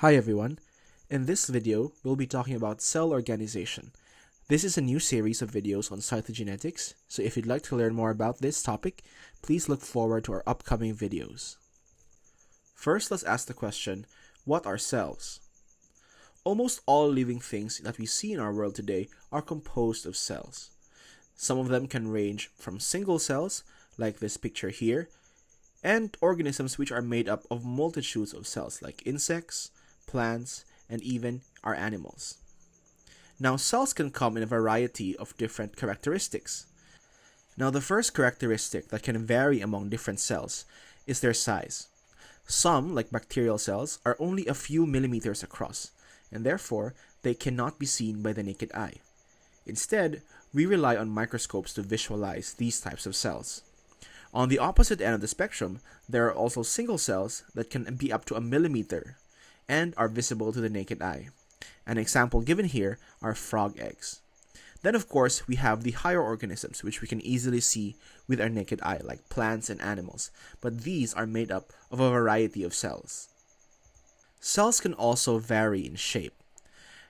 Hi everyone. In this video, we'll be talking about cell organization. This is a new series of videos on cytogenetics, so if you'd like to learn more about this topic, please look forward to our upcoming videos. First, let's ask the question, what are cells? Almost all living things that we see in our world today are composed of cells. Some of them can range from single cells, like this picture here, and organisms which are made up of multitudes of cells, like insects, plants, and even our animals. Now, cells can come in a variety of different characteristics. Now, the first characteristic that can vary among different cells is their size. Some, like bacterial cells, are only a few millimeters across, and therefore, they cannot be seen by the naked eye. Instead, we rely on microscopes to visualize these types of cells. On the opposite end of the spectrum, there are also single cells that can be up to a millimeter and are visible to the naked eye. An example given here are frog eggs. Then, of course, we have the higher organisms, which we can easily see with our naked eye, like plants and animals, but these are made up of a variety of cells. Cells can also vary in shape.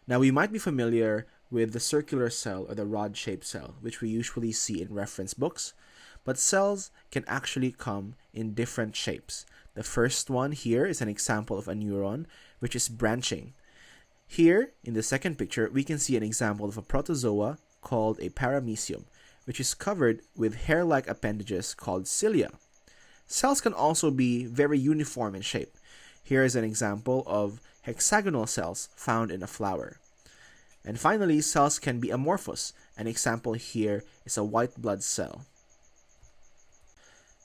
Now, we might be familiar with the circular cell or the rod-shaped cell, which we usually see in reference books, but cells can actually come in different shapes. The first one here is an example of a neuron, which is branching. Here, in the second picture, we can see an example of a protozoa called a paramecium, which is covered with hair-like appendages called cilia. Cells can also be very uniform in shape. Here is an example of hexagonal cells found in a flower. And finally, cells can be amorphous. An example here is a white blood cell.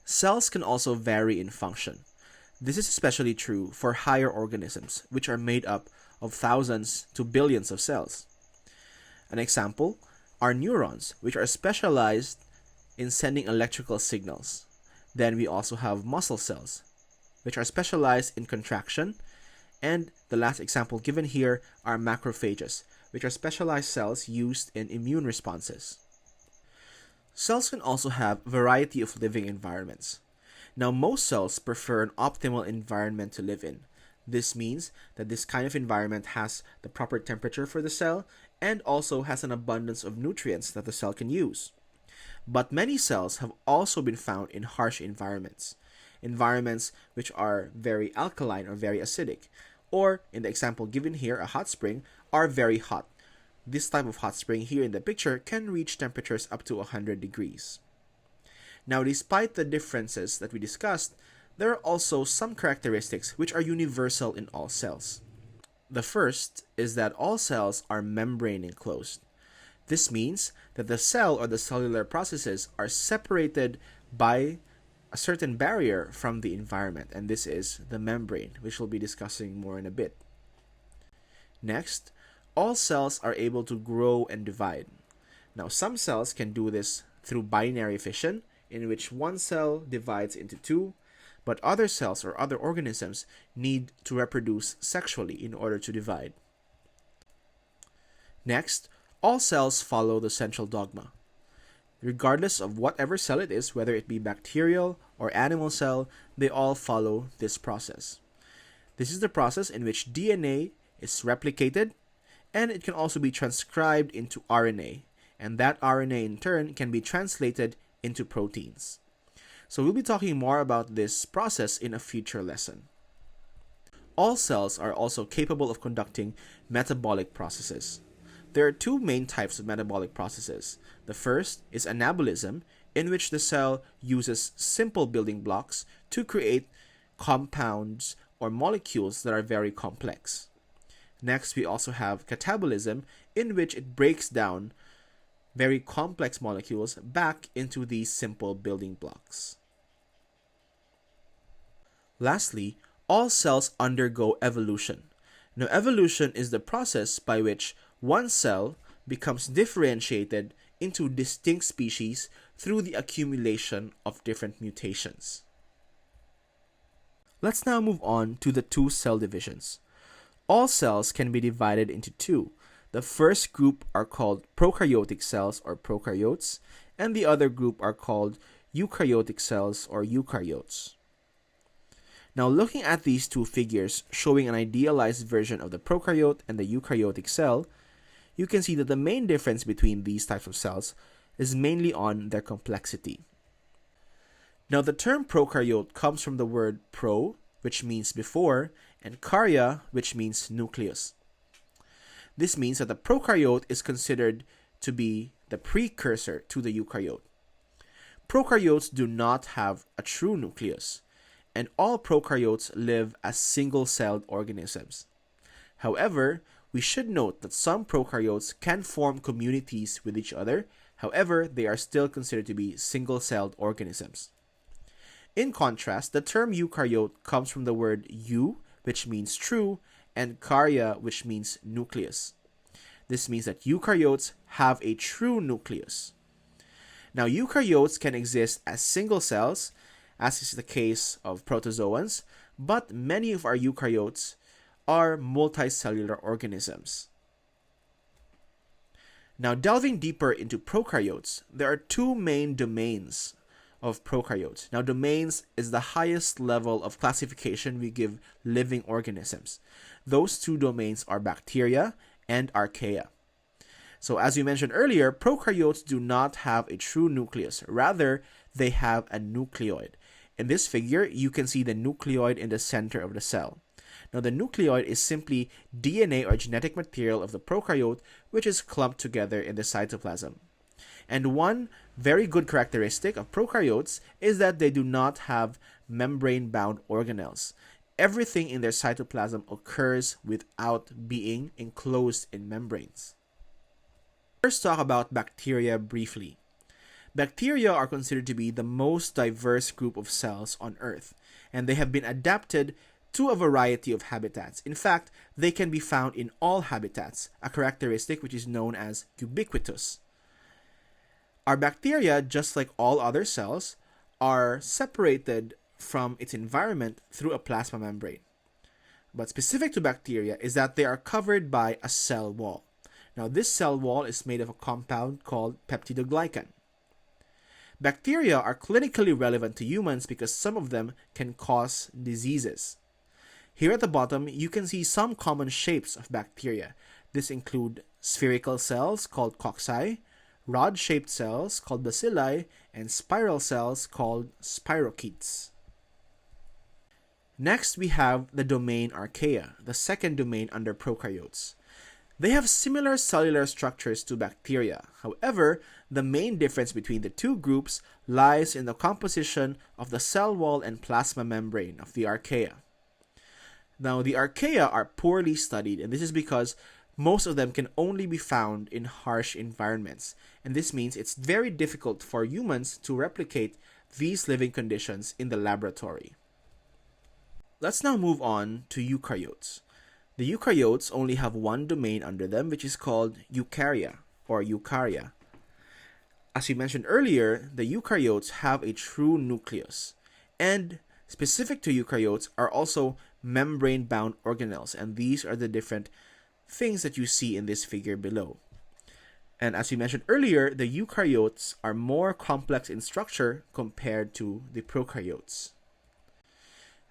Cells can also vary in function. This is especially true for higher organisms, which are made up of thousands to billions of cells. An example are neurons, which are specialized in sending electrical signals. Then we also have muscle cells, which are specialized in contraction. And the last example given here are macrophages, which are specialized cells used in immune responses. Cells can also have a variety of living environments. Now, most cells prefer an optimal environment to live in. This means that this kind of environment has the proper temperature for the cell and also has an abundance of nutrients that the cell can use. But many cells have also been found in harsh environments which are very alkaline or very acidic, or in the example given here, a hot spring, are very hot. This type of hot spring here in the picture can reach temperatures up to 100 degrees. Now, despite the differences that we discussed, there are also some characteristics which are universal in all cells. The first is that all cells are membrane enclosed. This means that the cell or the cellular processes are separated by a certain barrier from the environment, and this is the membrane, which we'll be discussing more in a bit. Next, all cells are able to grow and divide. Now, some cells can do this through binary fission, in which one cell divides into two, but other cells or other organisms need to reproduce sexually in order to divide. Next, all cells follow the central dogma. Regardless of whatever cell it is, whether it be bacterial or animal cell, they all follow this process. This is the process in which DNA is replicated, and it can also be transcribed into RNA, and that RNA in turn can be translated into proteins. So we'll be talking more about this process in a future lesson. All cells are also capable of conducting metabolic processes. There are two main types of metabolic processes. The first is anabolism, in which the cell uses simple building blocks to create compounds or molecules that are very complex. Next, we also have catabolism, in which it breaks down very complex molecules back into these simple building blocks. Lastly, all cells undergo evolution. Now, evolution is the process by which one cell becomes differentiated into distinct species through the accumulation of different mutations. Let's now move on to the two cell divisions. All cells can be divided into two. The first group are called prokaryotic cells or prokaryotes, and the other group are called eukaryotic cells or eukaryotes. Now, looking at these two figures showing an idealized version of the prokaryote and the eukaryotic cell, you can see that the main difference between these types of cells is mainly on their complexity. Now, the term prokaryote comes from the word pro, which means before, and karya, which means nucleus. This means that the prokaryote is considered to be the precursor to the eukaryote. Prokaryotes do not have a true nucleus, and all prokaryotes live as single-celled organisms. However, we should note that some prokaryotes can form communities with each other. However, they are still considered to be single-celled organisms. In contrast, the term eukaryote comes from the word eu, which means true, and karya, which means nucleus. This means that eukaryotes have a true nucleus. Now, eukaryotes can exist as single cells, as is the case of protozoans, but many of our eukaryotes are multicellular organisms. Now, delving deeper into prokaryotes, there are two main domains of prokaryotes. Now, domains is the highest level of classification we give living organisms. Those two domains are bacteria and archaea. So, as we mentioned earlier, prokaryotes do not have a true nucleus. Rather, they have a nucleoid. In this figure, you can see the nucleoid in the center of the cell. Now, the nucleoid is simply DNA or genetic material of the prokaryote, which is clumped together in the cytoplasm. And one very good characteristic of prokaryotes is that they do not have membrane-bound organelles. Everything in their cytoplasm occurs without being enclosed in membranes. First, talk about bacteria briefly. Bacteria are considered to be the most diverse group of cells on Earth, and they have been adapted to a variety of habitats. In fact, they can be found in all habitats, a characteristic which is known as ubiquitous. Our bacteria, just like all other cells, are separated from its environment through a plasma membrane. But specific to bacteria is that they are covered by a cell wall. Now, this cell wall is made of a compound called peptidoglycan. Bacteria are clinically relevant to humans because some of them can cause diseases. Here at the bottom, you can see some common shapes of bacteria. This include spherical cells called cocci, rod-shaped cells called bacilli, and spiral cells called spirochetes. Next, we have the domain Archaea, the second domain under prokaryotes. They have similar cellular structures to bacteria. However, the main difference between the two groups lies in the composition of the cell wall and plasma membrane of the Archaea. Now, the Archaea are poorly studied, and this is because most of them can only be found in harsh environments. And this means it's very difficult for humans to replicate these living conditions in the laboratory. Let's now move on to eukaryotes. The eukaryotes only have one domain under them, which is called eukarya or eukarya. As we mentioned earlier, the eukaryotes have a true nucleus, and specific to eukaryotes are also membrane-bound organelles, and these are the different things that you see in this figure below. And as we mentioned earlier, the eukaryotes are more complex in structure compared to the prokaryotes.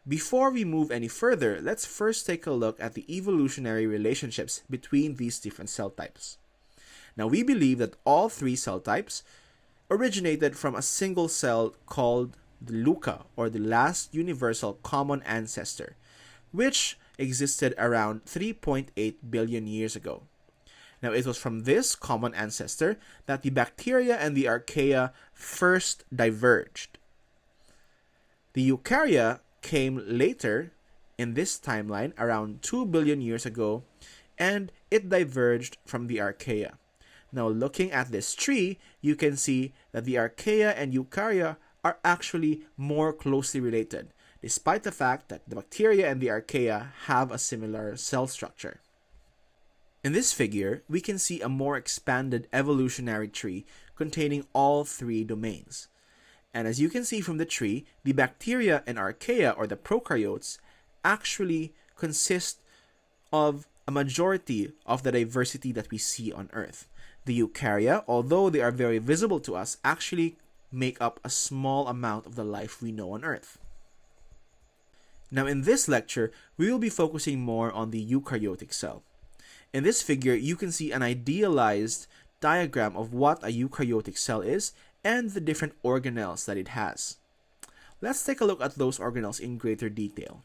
Before we move any further, let's first take a look at the evolutionary relationships between these different cell types. Now, we believe that all three cell types originated from a single cell called the LUCA, or the last universal common ancestor, which existed around 3.8 billion years ago. Now, it was from this common ancestor that the bacteria and the Archaea first diverged. The Eukarya came later in this timeline, around 2 billion years ago, and it diverged from the Archaea. Now, looking at this tree, you can see that the Archaea and Eukarya are actually more closely related, despite the fact that the bacteria and the Archaea have a similar cell structure. In this figure, we can see a more expanded evolutionary tree containing all three domains. And as you can see from the tree, the bacteria and Archaea, or the prokaryotes, actually consist of a majority of the diversity that we see on Earth. The Eukarya, although they are very visible to us, actually make up a small amount of the life we know on Earth. Now in this lecture, we will be focusing more on the eukaryotic cell. In this figure, you can see an idealized diagram of what a eukaryotic cell is and the different organelles that it has. Let's take a look at those organelles in greater detail.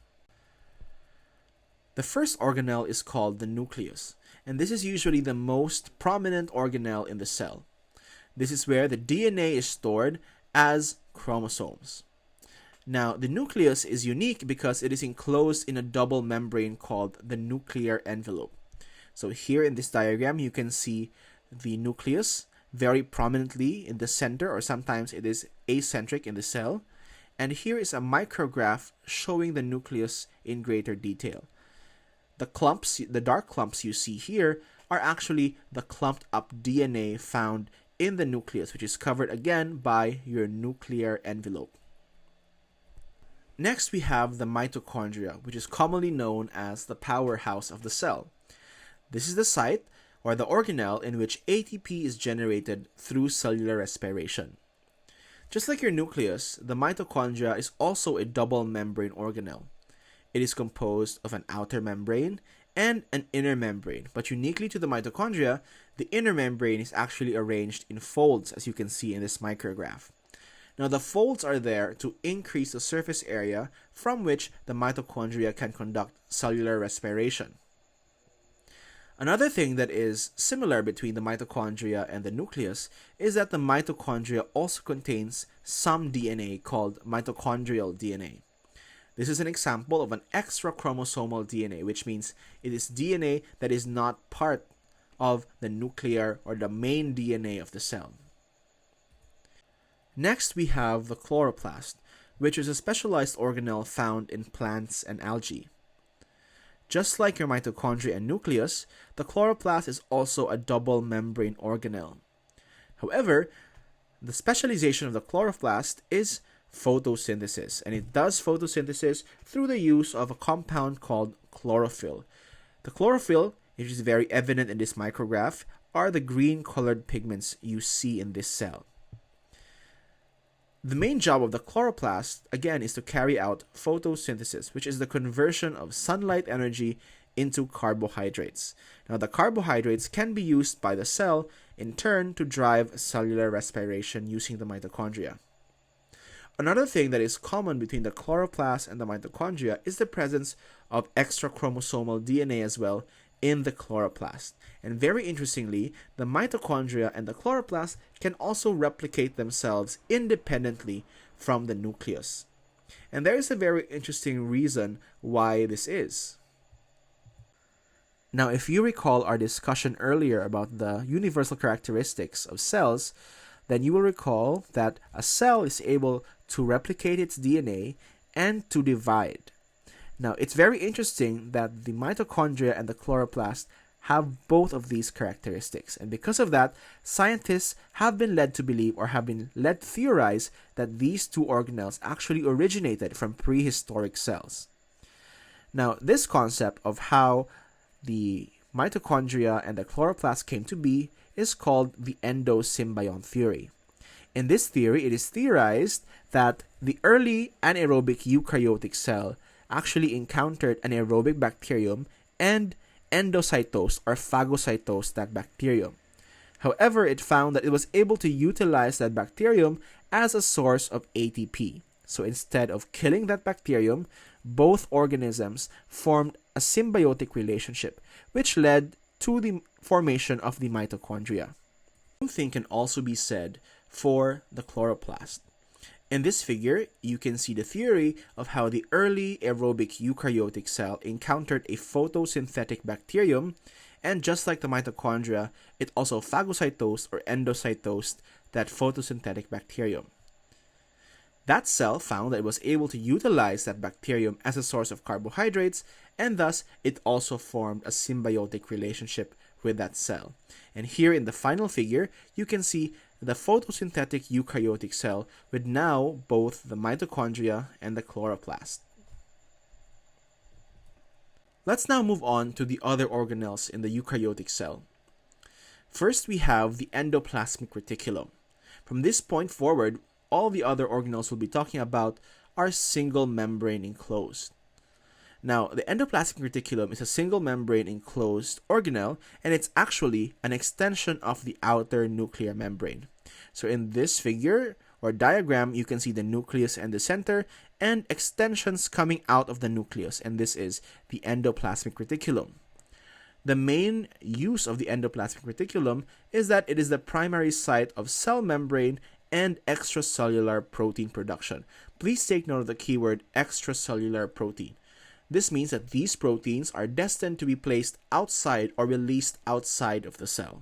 The first organelle is called the nucleus, and this is usually the most prominent organelle in the cell. This is where the DNA is stored as chromosomes. Now, the nucleus is unique because it is enclosed in a double membrane called the nuclear envelope. So here in this diagram, you can see the nucleus very prominently in the center, or sometimes it is acentric in the cell. And here is a micrograph showing the nucleus in greater detail. The clumps, the dark clumps you see here, are actually the clumped up DNA found in the nucleus, which is covered again by your nuclear envelope. Next, we have the mitochondria, which is commonly known as the powerhouse of the cell. This is the site, or the organelle, in which ATP is generated through cellular respiration. Just like your nucleus, the mitochondria is also a double membrane organelle. It is composed of an outer membrane and an inner membrane, but uniquely to the mitochondria, the inner membrane is actually arranged in folds, as you can see in this micrograph. Now, the folds are there to increase the surface area from which the mitochondria can conduct cellular respiration. Another thing that is similar between the mitochondria and the nucleus is that the mitochondria also contains some DNA called mitochondrial DNA. This is an example of an extrachromosomal DNA, which means it is DNA that is not part of the nuclear or the main DNA of the cell. Next, we have the chloroplast, which is a specialized organelle found in plants and algae. Just like your mitochondria and nucleus, the chloroplast is also a double membrane organelle. However, the specialization of the chloroplast is photosynthesis, and it does photosynthesis through the use of a compound called chlorophyll. The chlorophyll, which is very evident in this micrograph, are the green colored pigments you see in this cell. The main job of the chloroplast, again, is to carry out photosynthesis, which is the conversion of sunlight energy into carbohydrates. Now, the carbohydrates can be used by the cell, in turn, to drive cellular respiration using the mitochondria. Another thing that is common between the chloroplast and the mitochondria is the presence of extrachromosomal DNA as well in the chloroplast. And very interestingly, the mitochondria and the chloroplast can also replicate themselves independently from the nucleus. And there is a very interesting reason why this is. Now, if you recall our discussion earlier about the universal characteristics of cells, then you will recall that a cell is able to replicate its DNA and to divide. Now, it's very interesting that the mitochondria and the chloroplast have both of these characteristics. And because of that, scientists have been led to believe, or have been led to theorize, that these two organelles actually originated from prehistoric cells. Now, this concept of how the mitochondria and the chloroplast came to be is called the endosymbiont theory. In this theory, it is theorized that the early anaerobic eukaryotic cell actually encountered an aerobic bacterium and endocytosed or phagocytosed that bacterium. However, it found that it was able to utilize that bacterium as a source of ATP. So instead of killing that bacterium, both organisms formed a symbiotic relationship, which led to the formation of the mitochondria. The same thing can also be said for the chloroplast. In this figure, you can see the theory of how the early aerobic eukaryotic cell encountered a photosynthetic bacterium, and just like the mitochondria, it also phagocytosed or endocytosed that photosynthetic bacterium. That cell found that it was able to utilize that bacterium as a source of carbohydrates, and thus it also formed a symbiotic relationship with that cell. And here in the final figure, you can see the photosynthetic eukaryotic cell with now both the mitochondria and the chloroplast. Let's now move on to the other organelles in the eukaryotic cell. First, we have the endoplasmic reticulum. From this point forward, all the other organelles we'll be talking about are single membrane enclosed. Now, the endoplasmic reticulum is a single membrane enclosed organelle, and it's actually an extension of the outer nuclear membrane. So in this figure or diagram, you can see the nucleus and the center and extensions coming out of the nucleus, and this is the endoplasmic reticulum. The main use of the endoplasmic reticulum is that it is the primary site of cell membrane and extracellular protein production. Please take note of the keyword extracellular protein. This means that these proteins are destined to be placed outside or released outside of the cell.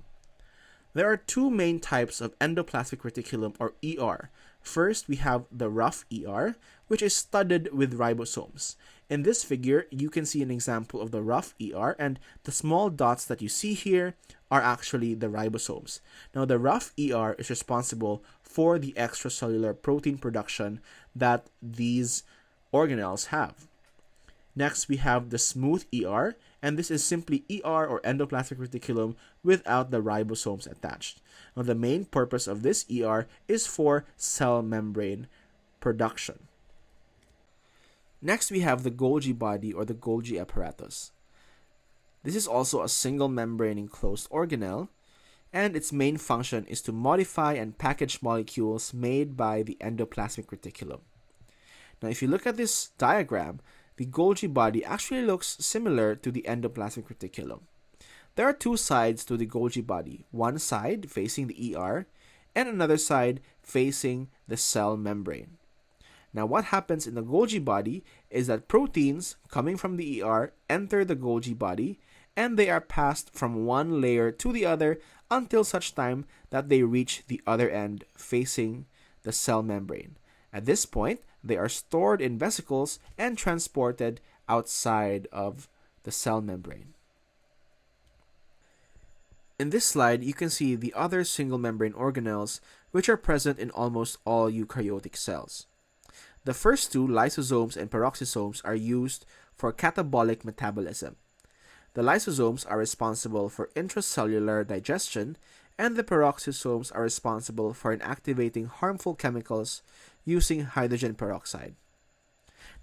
There are two main types of endoplasmic reticulum, or ER. First, we have the rough ER, which is studded with ribosomes. In this figure, you can see an example of the rough ER, and the small dots that you see here are actually the ribosomes. Now, the rough ER is responsible for the extracellular protein production that these organelles have. Next, we have the smooth ER, and this is simply ER or endoplasmic reticulum without the ribosomes attached. Now, the main purpose of this ER is for cell membrane production. Next, we have the Golgi body or the Golgi apparatus. This is also a single membrane enclosed organelle, and its main function is to modify and package molecules made by the endoplasmic reticulum. Now, if you look at this diagram, the Golgi body actually looks similar to the endoplasmic reticulum. There are two sides to the Golgi body, one side facing the ER and another side facing the cell membrane. Now, what happens in the Golgi body is that proteins coming from the ER enter the Golgi body, and they are passed from one layer to the other until such time that they reach the other end facing the cell membrane. At this point, they are stored in vesicles and transported outside of the cell membrane. In this slide, you can see the other single membrane organelles which are present in almost all eukaryotic cells. The first two, lysosomes and peroxisomes, are used for catabolic metabolism. The lysosomes are responsible for intracellular digestion, and the peroxisomes are responsible for inactivating harmful chemicals using hydrogen peroxide.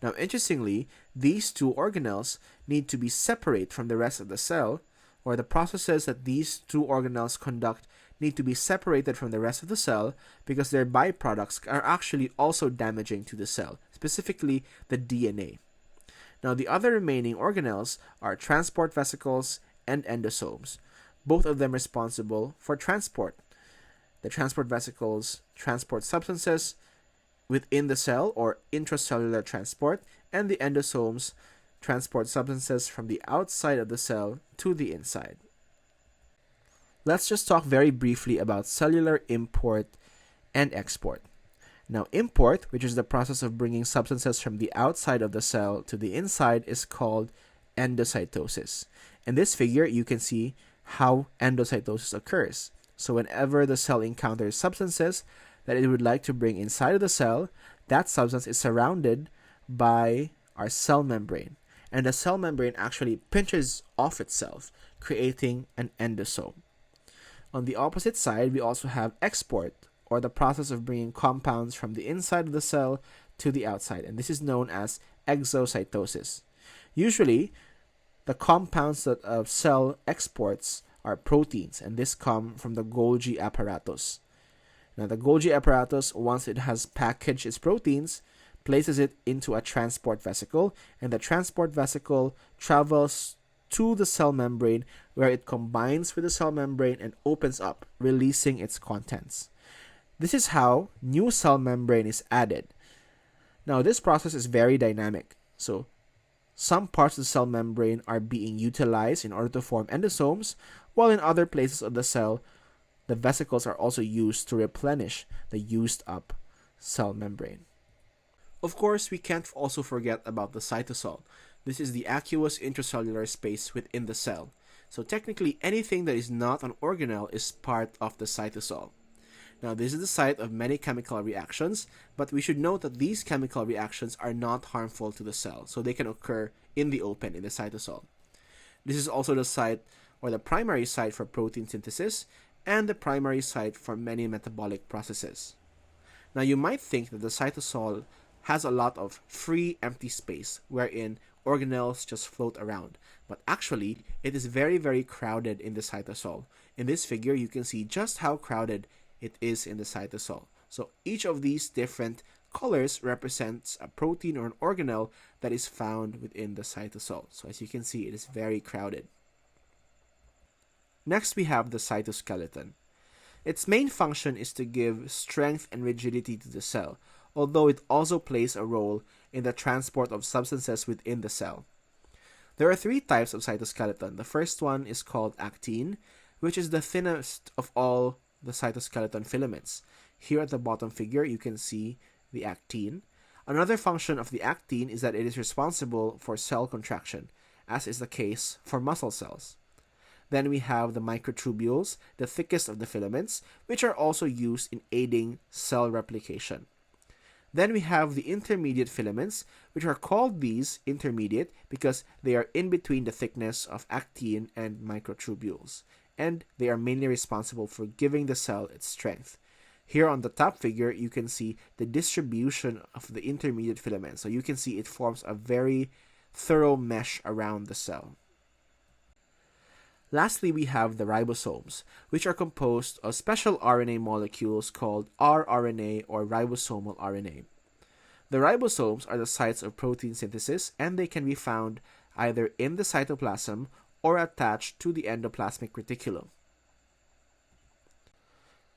Now, interestingly, these two organelles need to be separate from the rest of the cell, or the processes that these two organelles conduct need to be separated from the rest of the cell because their byproducts are actually also damaging to the cell, specifically the DNA. Now, the other remaining organelles are transport vesicles and endosomes, both of them responsible for transport. The transport vesicles transport substances within the cell or intracellular transport, and the endosomes transport substances from the outside of the cell to the inside. Let's just talk very briefly about cellular import and export. Now, import, which is the process of bringing substances from the outside of the cell to the inside, is called endocytosis. In this figure, you can see how endocytosis occurs. So whenever the cell encounters substances that it would like to bring inside of the cell, that substance is surrounded by our cell membrane. And the cell membrane actually pinches off itself, creating an endosome. On the opposite side, we also have export, or the process of bringing compounds from the inside of the cell to the outside, and this is known as exocytosis. Usually, the compounds that a cell exports are proteins, and this come from the Golgi apparatus. Now, the Golgi apparatus, once it has packaged its proteins, places it into a transport vesicle, and the transport vesicle travels to the cell membrane where it combines with the cell membrane and opens up, releasing its contents. This is how new cell membrane is added. Now, this process is very dynamic. So, some parts of the cell membrane are being utilized in order to form endosomes, while in other places of the cell, the vesicles are also used to replenish the used up cell membrane. Of course, we can't also forget about the cytosol. This is the aqueous intracellular space within the cell. So technically, anything that is not an organelle is part of the cytosol. Now, this is the site of many chemical reactions, but we should note that these chemical reactions are not harmful to the cell, so they can occur in the open in the cytosol. This is also the site or the primary site for protein synthesis and the primary site for many metabolic processes. Now, you might think that the cytosol has a lot of free empty space wherein organelles just float around. But actually, it is very, very crowded in the cytosol. In this figure, you can see just how crowded it is in the cytosol. So each of these different colors represents a protein or an organelle that is found within the cytosol. So as you can see, it is very crowded. Next, we have the cytoskeleton. Its main function is to give strength and rigidity to the cell, although it also plays a role in the transport of substances within the cell. There are three types of cytoskeleton. The first one is called actin, which is the thinnest of all the cytoskeleton filaments. Here at the bottom figure, you can see the actin. Another function of the actin is that it is responsible for cell contraction, as is the case for muscle cells. Then we have the microtubules, the thickest of the filaments, which are also used in aiding cell replication. Then we have the intermediate filaments, which are called these intermediate because they are in between the thickness of actin and microtubules, and they are mainly responsible for giving the cell its strength. Here on the top figure, you can see the distribution of the intermediate filaments. So you can see it forms a very thorough mesh around the cell. Lastly, we have the ribosomes, which are composed of special RNA molecules called rRNA or ribosomal RNA. The ribosomes are the sites of protein synthesis, and they can be found either in the cytoplasm or attached to the endoplasmic reticulum.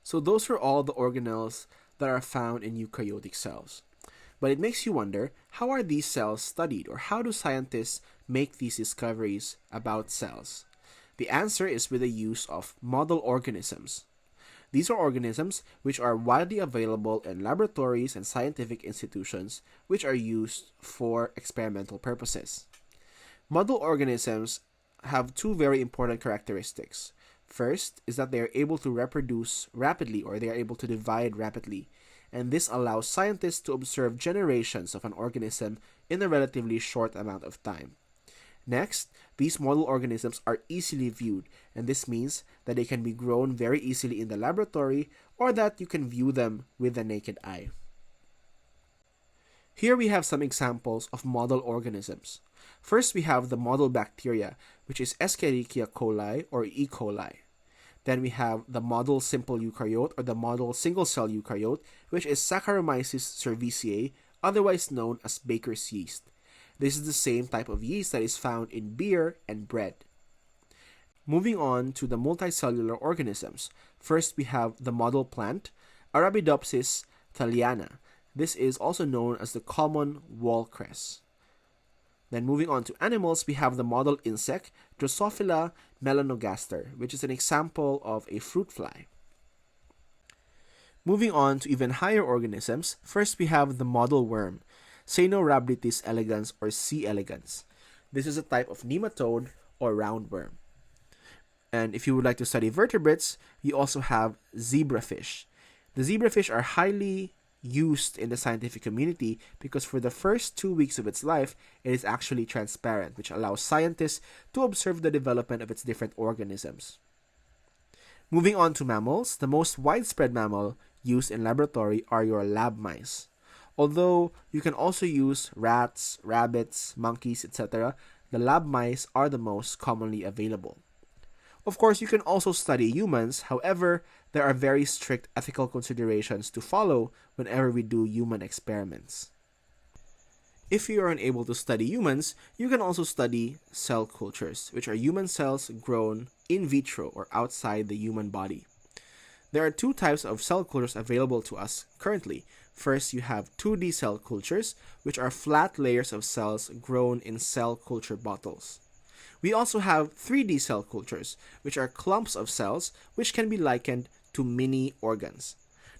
So those are all the organelles that are found in eukaryotic cells. But it makes you wonder, how are these cells studied, or how do scientists make these discoveries about cells? The answer is with the use of model organisms. These are organisms which are widely available in laboratories and scientific institutions which are used for experimental purposes. Model organisms have two very important characteristics. First is that they are able to reproduce rapidly, or they are able to divide rapidly, and this allows scientists to observe generations of an organism in a relatively short amount of time. Next, these model organisms are easily viewed, and this means that they can be grown very easily in the laboratory, or that you can view them with the naked eye. Here we have some examples of model organisms. First, we have the model bacteria, which is Escherichia coli or E. coli. Then we have the model simple eukaryote or the model single-cell eukaryote, which is Saccharomyces cerevisiae, otherwise known as baker's yeast. This is the same type of yeast that is found in beer and bread. Moving on to the multicellular organisms. First, we have the model plant, Arabidopsis thaliana. This is also known as the common wall cress. Then moving on to animals, we have the model insect, Drosophila melanogaster, which is an example of a fruit fly. Moving on to even higher organisms, first we have the model worm, Caenorhabditis elegans or C. elegans. This is a type of nematode or roundworm. And if you would like to study vertebrates, you also have zebrafish. The zebrafish are highly used in the scientific community because for the first 2 weeks of its life, it is actually transparent, which allows scientists to observe the development of its different organisms. Moving on to mammals, the most widespread mammal used in laboratory are your lab mice. Although you can also use rats, rabbits, monkeys, etc., the lab mice are the most commonly available. Of course, you can also study humans. However, there are very strict ethical considerations to follow whenever we do human experiments. If you are unable to study humans, you can also study cell cultures, which are human cells grown in vitro or outside the human body. There are two types of cell cultures available to us currently. First, you have 2D cell cultures, which are flat layers of cells grown in cell culture bottles. We also have 3D cell cultures, which are clumps of cells which can be likened to mini organs.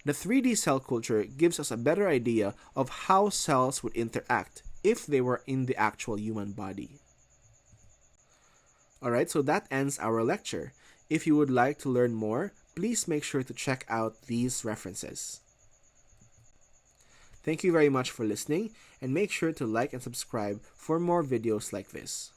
The 3D cell culture gives us a better idea of how cells would interact if they were in the actual human body. Alright, so that ends our lecture. If you would like to learn more, please make sure to check out these references. Thank you very much for listening, and make sure to like and subscribe for more videos like this.